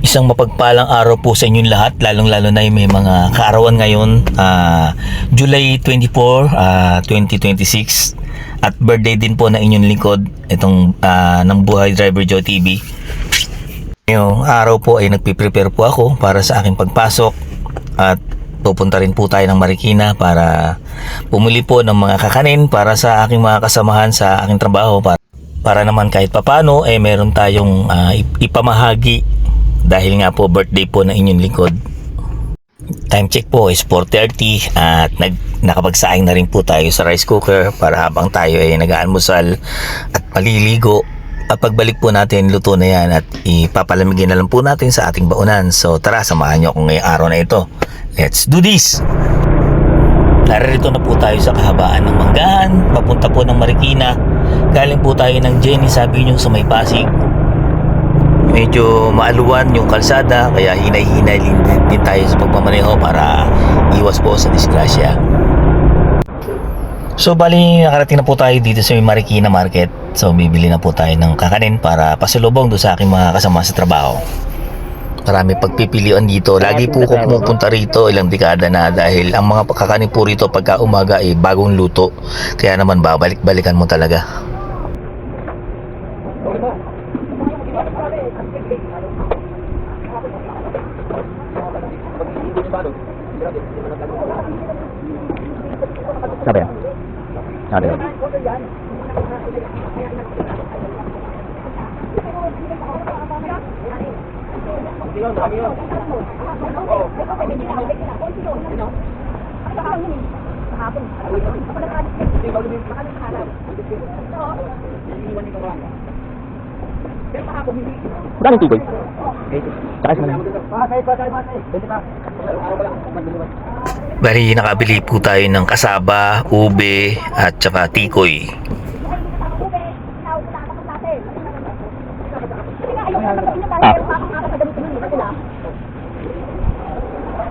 Isang mapagpalang araw po sa inyong lahat, lalong-lalo na yung may mga kaarawan ngayon, July 24, 2026, at birthday din po na inyong lingkod, itong ng Buhay Driver Joe TV. Ngayong araw po ay nagpiprepare po ako para sa aking pagpasok at pupunta rin po tayo ng Marikina para pumili po ng mga kakanin para sa aking mga kasamahan sa aking trabaho, para naman kahit papano meron tayong ipamahagi dahil nga po birthday po ng inyong lingkod. Time check po is 4:30 at nakapagsaing na rin po tayo sa rice cooker para habang tayo ay nag-aalmusal at maliligo, at pagbalik po natin luto na yan at ipapalamigin na lang po natin sa ating baunan. So tara, samahan nyo ako ngayong araw na ito. Let's do this! Naririto na po tayo sa kahabaan ng Manggahan, papunta po ng Marikina. Galing po tayo ng Jenny Sabino sa May Pasig. Medyo maaluwan yung kalsada, kaya hinay-hinay din tayo sa pagmamaneho para iwas po sa disgrasya. So bali, nakarating na po tayo dito sa Marikina Market. So bibili na po tayo ng kakanin para pasalubong doon sa aking mga kasama sa trabaho. Marami pagpipilian dito. Lagi po ko pumupunta rito, ilang dekada na, dahil ang mga kakanin po rito pagka umaga ay bagong luto. Kaya naman babalik-balikan mo talaga. Sabi yan? Sabi yan? Daming tikoy. Tsaka isa na lang. Bali, nakabili po tayo ng kasaba, ube at saka tikoy.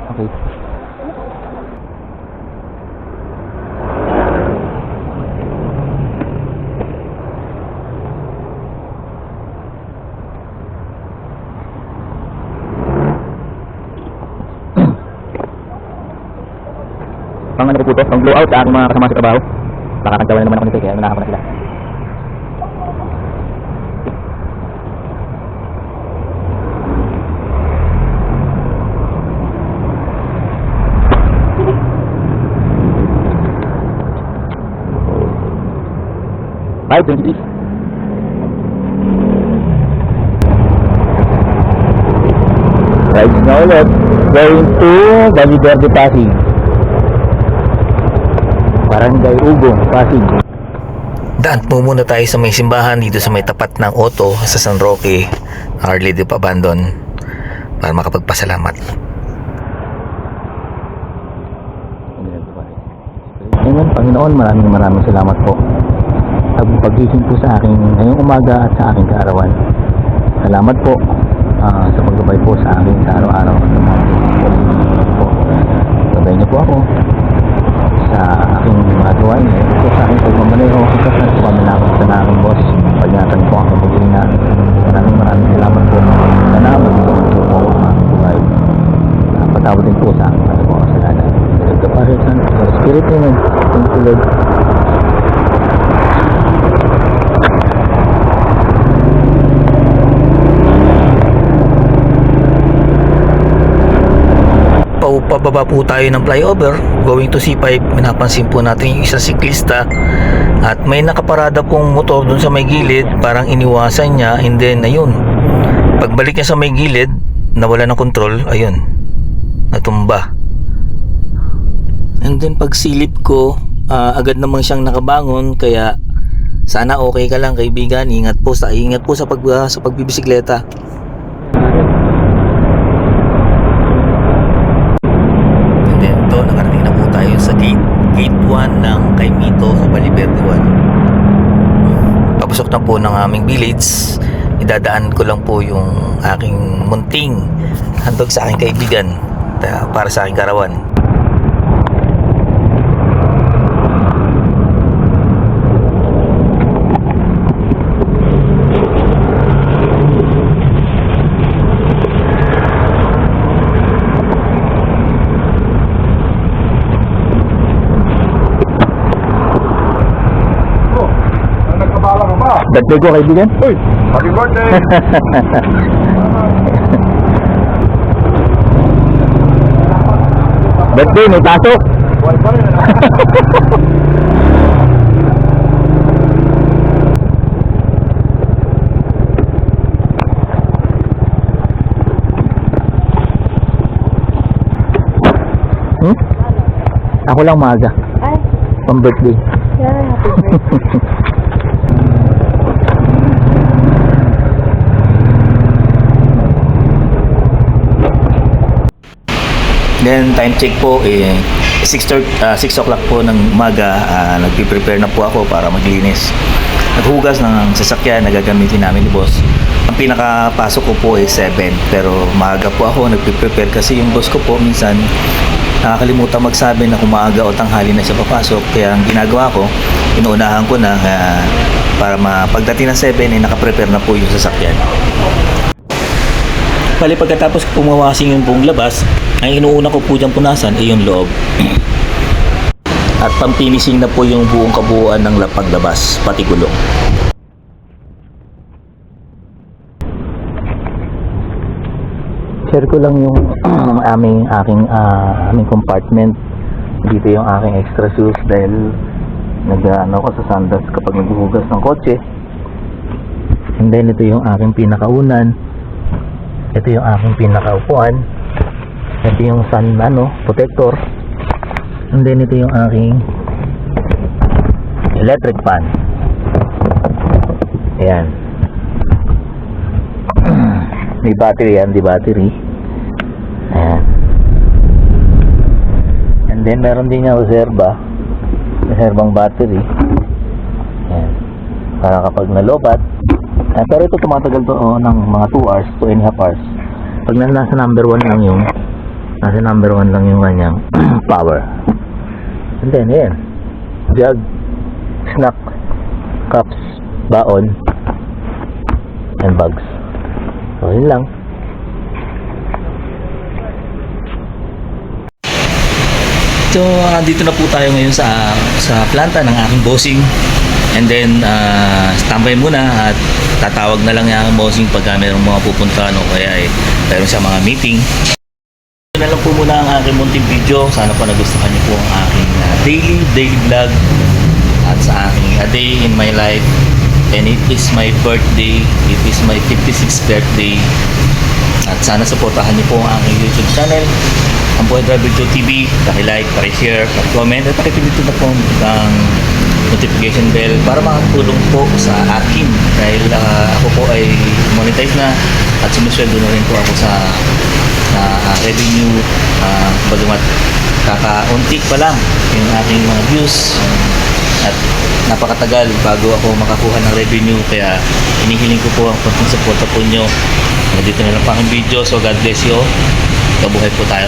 Okay. Pang ano po ito, pang blowout sa aking mga kasama sa trabaho. Nakakagdawa na naman ako nito, kaya nanahan ko na sila. Bye, 23. Right now, let's going to Bani Verde, Pasig. Barangay Ugong, Pasig. Daan po muna tayo sa may simbahan dito sa may tapat ng Otto sa San Roque, Our Lady of Abandon, para makapagpasalamat. Ngayon, Panginoon, maraming salamat po sa paggising po sa akin ngayong umaga at sa aking kaarawan. Salamat po sa paggabay po sa akin sa araw-araw. Po, gabay niyo po ako sa aking mga gawain, po sa aking pagmamaneho, sa pamanakot sa aking boss, pagnyatan po ang paghinga. Maraming salamat po. Sana magiging po po ang aking buhay. Patawad din po sa aking mga po sa lahat. Kaparisan sa Spirit naman, ang tulad. Pababa po tayo ng flyover going to C5. Napansin po natin yung isang siklista at may nakaparada pong motor dun sa may gilid, parang iniwasan niya, and then ayun, pagbalik niya sa may gilid, nawala ng control, ayun, natumba. And then pagsilip ko, agad namang siyang nakabangon, kaya sana okay ka lang kaibigan, ingat po sa pagbibisikleta. Nakarating na po tayo sa gate 1 ng Caimito sa Bali Verde 1. Papasok na po ng aming village. Idadaan ko lang po yung aking munting handog sa aking kaibigan para sa aking karawan. Birthday ko, kaibigan. Uy! Happy birthday! Birthday, may pasok. Buhay pa rin, ano? Hmm? Ako lang maaga. Ay, Pang birthday. yeah, happy birthday. Then time check po 6 o'clock po ng umaga, nagpe-prepare na po ako para maglinis. Naghugas ng sasakyan na gagamitin namin ni boss. Ang pinakapasok ko po ay 7, pero maaga po ako nagpe-prepare kasi yung boss ko po minsan nakakalimutan magsabi na kung maaga o tanghali na siya papasok. Kaya ang ginagawa ko, inuunahan ko na para pagdating ng 7 ay nakaprepare na po yung sasakyan. Bali pagkatapos pumawasing yung buong labas, ang inuuna ko po dyan punasan ay yung loob. At pampinising na po yung buong kabuuan ng paglabas, pati gulong. Share ko lang yung aming compartment. Dito yung aking extra shoes dahil nag-ano ko sa sandals kapag naghuhugas ng kotse. And then ito yung aking pinakaunan. Ito yung aking pinakaupuan. Ito yung sun protector. And then ito yung aking electric fan. Ayan. May battery yan, di battery. Ayan. And then meron din yung reserbang battery. Ayan. Para kapag nalobat. Pero ito tumatagal to ng mga 2 hours, 2.5 hours. Pag nasa number 1 lang yung kanyang power. And then ayan. Jug, snack, cups, baon, and bags. So, yun lang. So, dito na po tayo ngayon sa planta ng aking bossing. And then, standby muna at tatawag na lang yung aking bossing pagka mayroong mga pupuntahan o kaya mayroon siya mga meeting. Ito na lang po muna ang aking munting video. Sana po nagustuhan niyo po ang aking daily vlog at sa aking a day in my life. And it is my birthday. It is my 56th birthday. At sana supportahan niyo po ang aking YouTube channel, ang Buhay Driver Joe TV. Paki-like, paki-share, paki-comment, at paki-pindutin na po ang notification bell para makatulong po sa akin. Dahil ako po ay monetize na at sumusweldo na rin po ako sa revenue. Bagamat kakaunti pa lang yung aking mga views. At napakatagal bago ako makakuha ng revenue, kaya hinihiling ko po ang konting suporta po nyo. Dito na lang pa ang video. So God bless you. Kabuhay po tayo.